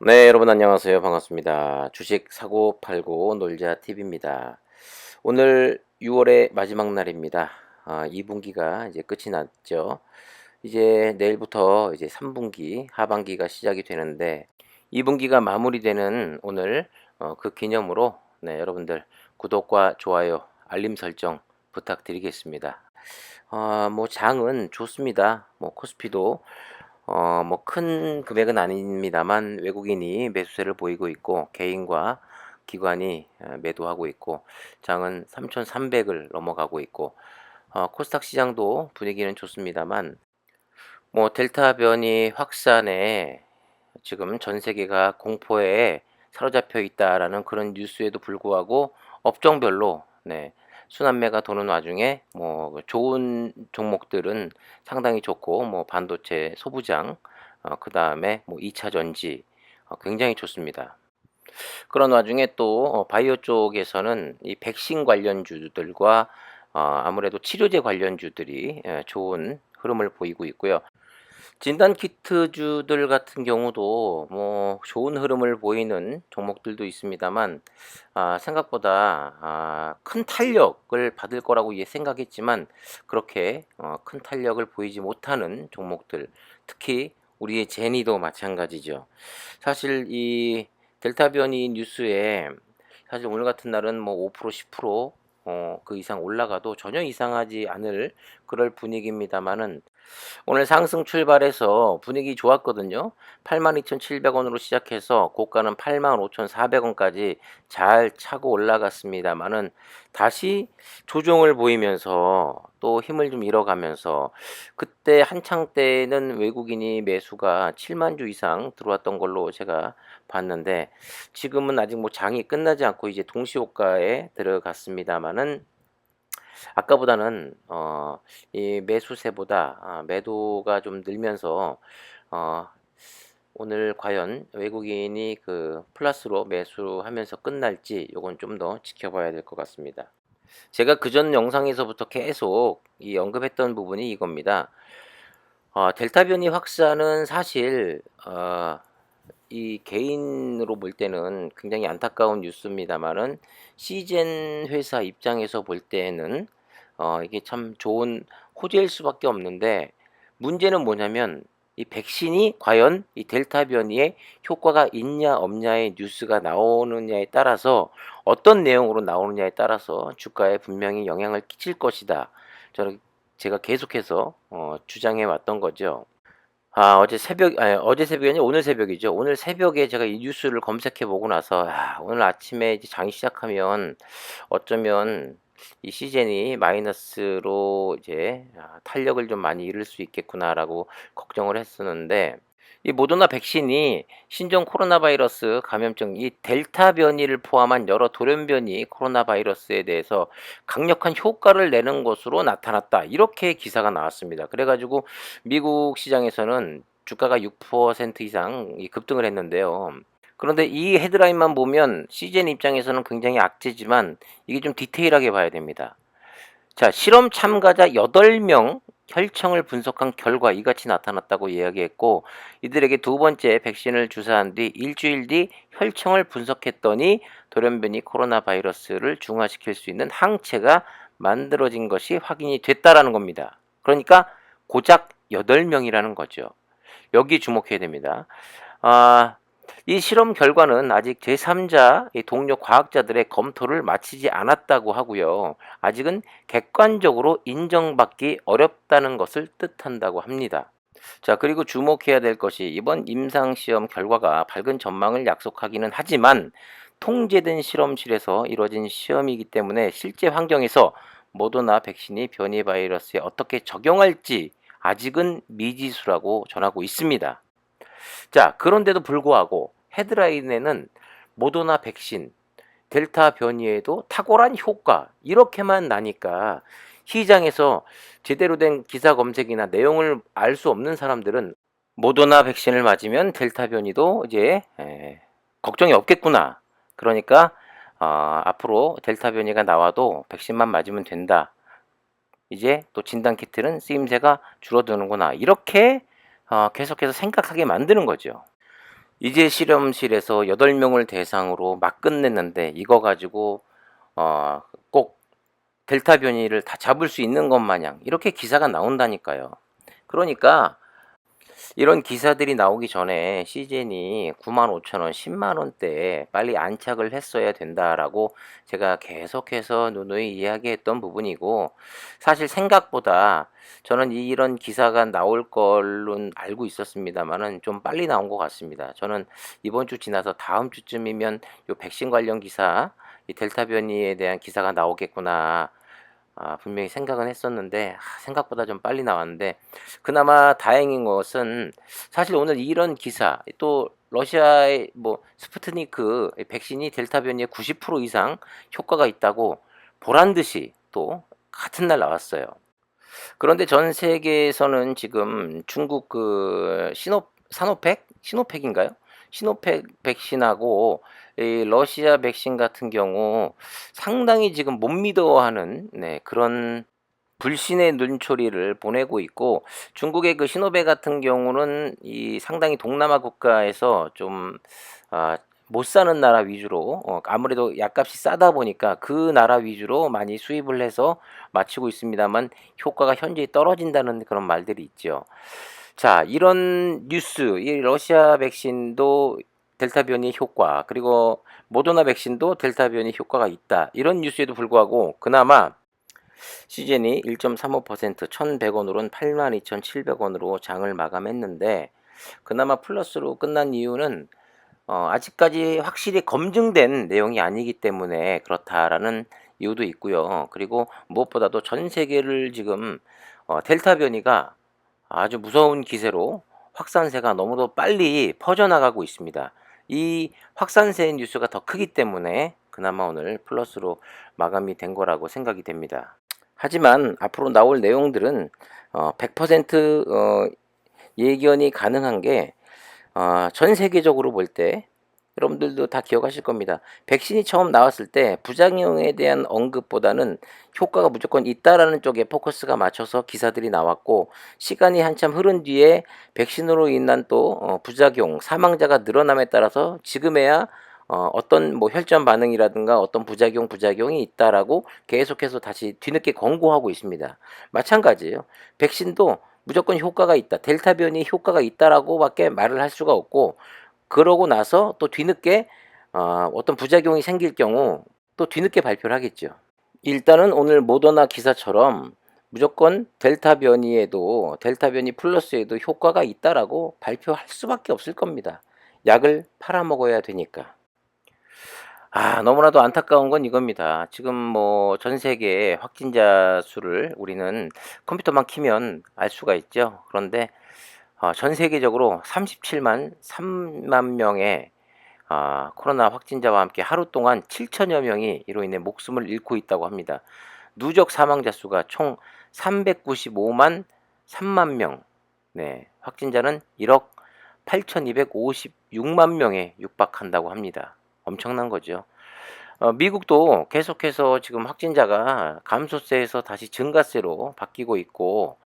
네, 여러분 안녕하세요. 반갑습니다. 주식 사고 팔고 놀자 TV입니다. 오늘 6월의 마지막 날입니다. 2분기가 이제 끝이 났죠. 이제 내일부터 이제 3분기 하반기가 시작이 되는데 2분기가 마무리되는 오늘 그 기념으로 네, 여러분들 구독과 좋아요, 알림 설정 부탁드리겠습니다. 뭐 장은 좋습니다. 뭐 코스피도 뭐 큰 금액은 아닙니다만 외국인이 매수세를 보이고 있고 개인과 기관이 매도하고 있고 장은 3,300을 넘어가고 있고 코스닥 시장도 분위기는 좋습니다만 뭐 델타 변이 확산에 지금 전 세계가 공포에 사로잡혀 있다라는 그런 뉴스에도 불구하고 업종별로 네, 순환매가 도는 와중에 뭐 좋은 종목들은 상당히 좋고 뭐 반도체 소부장 그다음에 뭐 2차 전지 굉장히 좋습니다. 그런 와중에 또 바이오 쪽에서는 이 백신 관련주들과 아무래도 치료제 관련주들이 좋은 흐름을 보이고 있고요. 진단 키트주들 같은 경우도 뭐 좋은 흐름을 보이는 종목들도 있습니다만 생각보다 큰 탄력을 받을 거라고 생각했지만 그렇게 큰 탄력을 보이지 못하는 종목들, 특히 우리의 제니도 마찬가지죠. 사실 이 델타 변이 뉴스에 사실 오늘 같은 날은 뭐 5% 10% 그 이상 올라가도 전혀 이상하지 않을 그럴 분위기입니다만은 오늘 상승 출발해서 분위기 좋았거든요. 82,700원으로 시작해서 고가는 85,400원까지 잘 차고 올라갔습니다만은 다시 조정을 보이면서 또 힘을 좀 잃어가면서 그때 한창 때는 외국인이 매수가 7만 주 이상 들어왔던 걸로 제가 봤는데 지금은 아직 뭐 장이 끝나지 않고 이제 동시호가에 들어갔습니다만은 아까보다는 이 매수세보다 매도가 좀 늘면서 어 오늘 과연 외국인이 그 플러스로 매수하면서 끝날지 요건 좀 더 지켜봐야 될 것 같습니다. 제가 그전 영상에서부터 계속 이 언급했던 부분이 이겁니다. 델타 변이 확산은 사실 이 개인으로 볼 때는 굉장히 안타까운 뉴스입니다만은 시젠 회사 입장에서 볼 때에는 이게 참 좋은 호재일 수밖에 없는데 문제는 뭐냐면 이 백신이 과연 이 델타 변이에 효과가 있냐 없냐의 뉴스가 나오느냐에 따라서 어떤 내용으로 나오느냐에 따라서 주가에 분명히 영향을 끼칠 것이다. 저는 제가 계속해서 주장해 왔던 거죠. 어제 새벽이 아니라 오늘 새벽이죠. 오늘 새벽에 제가 이 뉴스를 검색해 보고 나서 오늘 아침에 이제 장이 시작하면 어쩌면 이 시즌이 마이너스로 이제 '탄력을 좀 많이 잃을 수 있겠구나.'라고 걱정을 했었는데 이 모더나 백신이 신종 코로나 바이러스 감염증 이 델타 변이를 포함한 여러 돌연 변이 코로나 바이러스에 대해서 강력한 효과를 내는 것으로 나타났다. 이렇게 기사가 나왔습니다. 그래 가지고 미국 시장에서는 주가가 6% 이상 급등을 했는데요. 그런데 이 헤드라인만 보면 시즌 입장에서는 굉장히 악재지만 이게 좀 디테일하게 봐야 됩니다. 자, 실험 참가자 8명 혈청을 분석한 결과 이같이 나타났다고 이야기했고 이들에게 두 번째 백신을 주사한 뒤 일주일 뒤 혈청을 분석했더니 돌연변이 코로나 바이러스를 중화시킬 수 있는 항체가 만들어진 것이 확인이 됐다라는 겁니다. 그러니까 고작 8명이라는 거죠. 여기 주목해야 됩니다. 아, 이 실험 결과는 아직 제3자 동료 과학자들의 검토를 마치지 않았다고 하고요. 아직은 객관적으로 인정받기 어렵다는 것을 뜻한다고 합니다. 자, 그리고 주목해야 될 것이 이번 임상시험 결과가 밝은 전망을 약속하기는 하지만 통제된 실험실에서 이루어진 시험이기 때문에 실제 환경에서 모더나 백신이 변이 바이러스에 어떻게 적용할지 아직은 미지수라고 전하고 있습니다. 자, 그런데도 불구하고 헤드라인에는 모더나 백신, 델타 변이에도 탁월한 효과 이렇게만 나니까 시장에서 제대로 된 기사 검색이나 내용을 알 수 없는 사람들은 모더나 백신을 맞으면 델타 변이도 이제 걱정이 없겠구나. 그러니까 앞으로 델타 변이가 나와도 백신만 맞으면 된다. 이제 또 진단 키트는 쓰임새가 줄어드는구나. 이렇게 계속해서 생각하게 만드는 거죠. 이제 실험실에서 8명을 대상으로 막 끝냈는데 이거 가지고 꼭 델타 변이를 다 잡을 수 있는 것 마냥 이렇게 기사가 나온다니까요. 그러니까 이런 기사들이 나오기 전에 시즌이 95,000원, 10만 원대에 빨리 안착을 했어야 된다라고 제가 계속해서 누누이 이야기했던 부분이고, 사실 생각보다 저는 이런 기사가 나올 걸로는 알고 있었습니다만은 좀 빨리 나온 것 같습니다. 저는 이번 주 지나서 다음 주쯤이면 요 백신 관련 기사, 이 델타 변이에 대한 기사가 나오겠구나. 분명히 생각은 했었는데 생각보다 좀 빨리 나왔는데, 그나마 다행인 것은 사실 오늘 이런 기사, 또 러시아의 뭐 스푸트니크 백신이 델타 변이에 90% 이상 효과가 있다고 보란 듯이 또 같은 날 나왔어요. 그런데 전 세계에서는 지금 중국 그 시노팩인가요? 시노팩 백신하고 이 러시아 백신 같은 경우 상당히 지금 못 믿어하는, 네, 그런 불신의 눈초리를 보내고 있고, 중국의 그 시노백 같은 경우는 이 상당히 동남아 국가에서 좀 못 사는 나라 위주로, 아무래도 약값이 싸다 보니까 그 나라 위주로 많이 수입을 해서 마치고 있습니다만 효과가 현저히 떨어진다는 그런 말들이 있죠. 자, 이런 뉴스, 이 러시아 백신도 델타 변이 효과, 그리고 모더나 백신도 델타 변이 효과가 있다, 이런 뉴스에도 불구하고 그나마 시즌이 1.35% 1,100원으로는 82,700원으로 장을 마감했는데, 그나마 플러스로 끝난 이유는 아직까지 확실히 검증된 내용이 아니기 때문에 그렇다라는 이유도 있고요. 그리고 무엇보다도 전 세계를 지금 델타 변이가 아주 무서운 기세로 확산세가 너무도 빨리 퍼져나가고 있습니다. 이 확산세 뉴스가 더 크기 때문에 그나마 오늘 플러스로 마감이 된 거라고 생각이 됩니다. 하지만 앞으로 나올 내용들은 100% 예견이 가능한 게, 전 세계적으로 볼 때 여러분들도 다 기억하실 겁니다. 백신이 처음 나왔을 때 부작용에 대한 언급보다는 효과가 무조건 있다라는 쪽에 포커스가 맞춰서 기사들이 나왔고, 시간이 한참 흐른 뒤에 백신으로 인한 또 부작용, 사망자가 늘어남에 따라서 지금에야 어떤 뭐 혈전 반응이라든가 어떤 부작용이 있다라고 계속해서 다시 뒤늦게 권고하고 있습니다. 마찬가지예요. 백신도 무조건 효과가 있다, 델타 변이 효과가 있다라고밖에 말을 할 수가 없고, 그러고 나서 또 뒤늦게 어떤 부작용이 생길 경우 또 뒤늦게 발표를 하겠죠. 일단은 오늘 모더나 기사처럼 무조건 델타 변이 플러스에도 효과가 있다라고 발표할 수밖에 없을 겁니다. 약을 팔아먹어야 되니까. 너무나도 안타까운 건 이겁니다. 지금 뭐 전 세계 확진자 수를 우리는 컴퓨터만 키면 알 수가 있죠. 그런데 전 세계적으로 37만 3만 명의 코로나 확진자와 함께 하루 동안 7천여 명이 이로 인해 목숨을 잃고 있다고 합니다. 누적 사망자 수가 총 395만 3만 명. 네, 확진자는 1억 8,256만 명에 육박한다고 합니다. 엄청난 거죠. 미국도 계속해서 지금 확진자가 감소세에서 다시 증가세로 바뀌고 있고,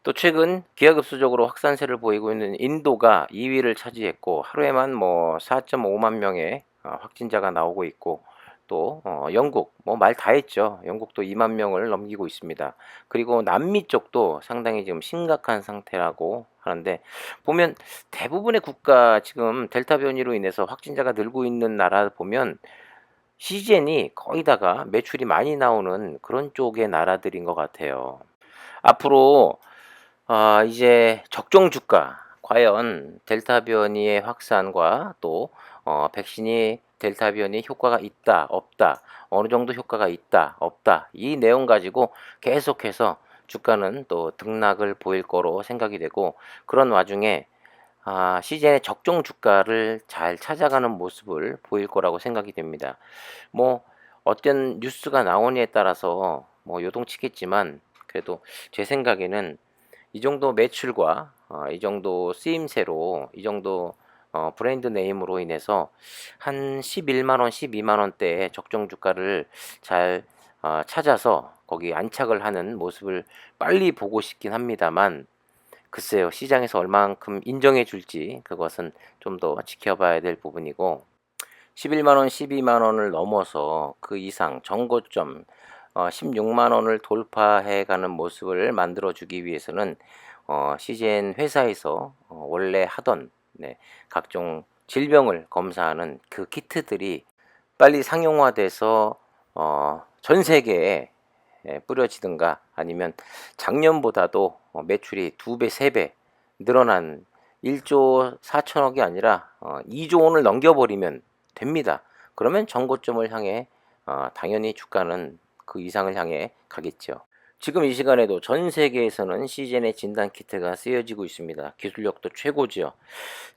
또 최근 기하급수적으로 확산세를 보이고 있는 인도가 2위를 차지했고 하루에만 뭐 4.5만 명의 확진자가 나오고 있고, 또 영국 뭐 말 다 했죠. 영국도 2만 명을 넘기고 있습니다. 그리고 남미 쪽도 상당히 지금 심각한 상태라고 하는데, 보면 대부분의 국가 지금 델타 변이로 인해서 확진자가 늘고 있는 나라 보면 시젠이 거의 다가 매출이 많이 나오는 그런 쪽의 나라들인 것 같아요. 앞으로 이제 적정 주가, 과연 델타 변이의 확산과 또 백신이 델타 변이 효과가 있다 없다, 어느 정도 효과가 있다 없다, 이 내용 가지고 계속해서 주가는 또 등락을 보일 거로 생각이 되고, 그런 와중에 시즌의 적정 주가를 잘 찾아가는 모습을 보일 거라고 생각이 됩니다. 뭐 어떤 뉴스가 나오냐에 따라서 뭐 요동치겠지만, 그래도 제 생각에는 이 정도 매출과 이 정도 쓰임새로, 이 정도 브랜드 네임으로 인해서 한 11만 원, 12만 원대의 적정 주가를 잘 찾아서 거기 안착을 하는 모습을 빨리 보고 싶긴 합니다만, 글쎄요. 시장에서 얼만큼 인정해 줄지 그것은 좀 더 지켜봐야 될 부분이고 11만 원, 12만 원을 넘어서 그 이상 정고점 16만 원을 돌파해 가는 모습을 만들어 주기 위해서는 CGN 회사에서 원래 하던 네, 각종 질병을 검사하는 그 키트들이 빨리 상용화돼서 전 세계에 뿌려지든가 아니면 작년보다도 매출이 2배, 3배 늘어난 1조 4천억이 아니라 2조 원을 넘겨버리면 됩니다. 그러면 정고점을 향해 당연히 주가는 그 이상을 향해 가겠죠. 지금 이 시간에도 전 세계에서는 시젠의 진단 키트가 쓰여지고 있습니다. 기술력도 최고지요.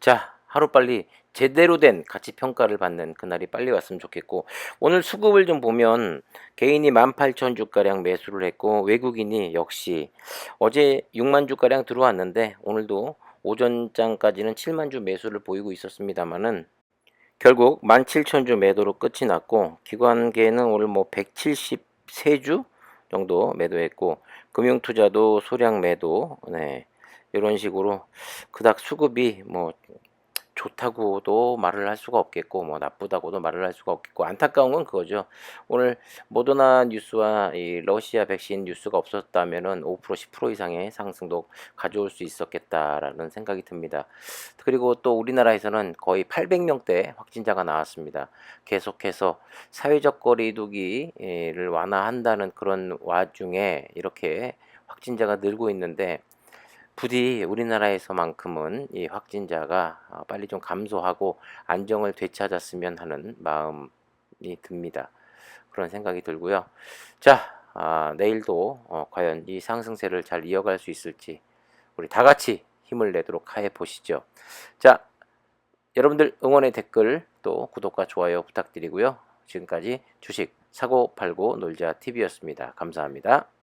자, 하루빨리 제대로 된 가치 평가를 받는 그날이 빨리 왔으면 좋겠고 오늘 수급을 좀 보면 개인이 18,000주가량 매수를 했고 외국인이 역시 어제 6만 주가량 들어왔는데 오늘도 오전장까지는 7만 주 매수를 보이고 있었습니다만은 결국 17,000주 매도로 끝이 났고 기관계는 오늘 뭐 173주 정도 매도했고 금융투자도 소량 매도 네, 이런 식으로 그닥 수급이 뭐 좋다고도 말을 할 수가 없겠고 뭐 나쁘다고도 말을 할 수가 없겠고 안타까운 건 그거죠. 오늘 모더나 뉴스와 이 러시아 백신 뉴스가 없었다면은 5% 10% 이상의 상승도 가져올 수 있었겠다라는 생각이 듭니다. 그리고 또 우리나라에서는 거의 800명대 확진자가 나왔습니다. 계속해서 사회적 거리두기를 완화한다는 그런 와중에 이렇게 확진자가 늘고 있는데 부디 우리나라에서만큼은 이 확진자가 빨리 좀 감소하고 안정을 되찾았으면 하는 마음이 듭니다. 그런 생각이 들고요. 자, 내일도 과연 이 상승세를 잘 이어갈 수 있을지 우리 다 같이 힘을 내도록 해 보시죠. 자, 여러분들 응원의 댓글 또 구독과 좋아요 부탁드리고요. 지금까지 주식 사고 팔고 놀자 TV였습니다. 감사합니다.